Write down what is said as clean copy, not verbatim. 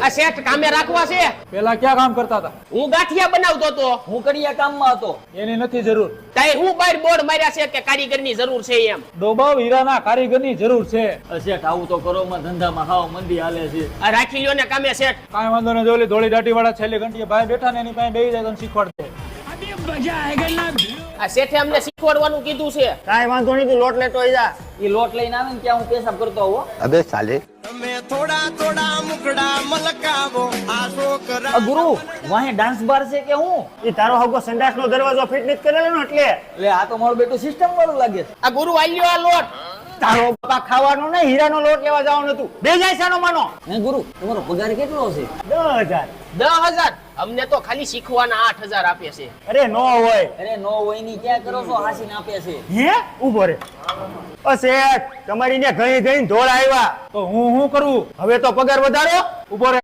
આ શેઠ કામે રાખવા છે. પેલા ક્યાં કામ કરતા હતા? હું ગાંઠિયા બનાવતો હતો. હું કડિયા કામમાં હતો. એની નથી જરૂર. તાઈ હું બહાર બોર્ડ માર્યા છે કે કારીગરની જરૂર છે એમ. ડોબાવ હીરાના કારીગરની જરૂર છે. શેઠ આવું તો કરો માં ધંધામાં હાવ મંદી હાલે છે. આ રાખી લ્યો ને કામે શેઠ. કાંઈ વાંધો નહીં, જોલી ધોળી દાઢી વાળા છેલ્લી ઘંટીએ ભાઈ બેઠા ને એની પાસે બેહી જાય તો શીખવાડશે. આ શેઠે અમને શીખવાડવાનું કીધું છે. કાંઈ વાંધો નહીં, તું લોટ લેતો આવી જા. એ લોટ લઈને આવે ને ત્યાં હું પેશાબ કરતો આવો. અબે સાલે ગુરુ વાહે ડાન્સ બાર છે કે હું? એ તારો હગો સંડાસનો દરવાજો ફિટ નથી કરેલો ને એટલે. એટલે આ તો મારું બેટું સિસ્ટમ વાળું લાગે છે. આ ગુરુ આલ્યો આ લોટ. તારો બાપા ખાવાનો ને હીરાનો લોટ લેવા જવાનું હતું. બે જાય સાનો માનો. હે ગુરુ તમારો પગાર કેટલો છે? 10,000. 10,000. અમને તો ખાલી શીખવાના 8,000 આપે છે. અરે નો હોય. અરે નો હોય ની ક્યાં કરો છો? હાસીને આપે છે. હે ઉભો રે. ઓ શેઠ, તમારી ને ઘણી ઘણી ધોળ આવ્યા. તો હું કરું? હવે તો પગાર વધારો. ઉભો રહે.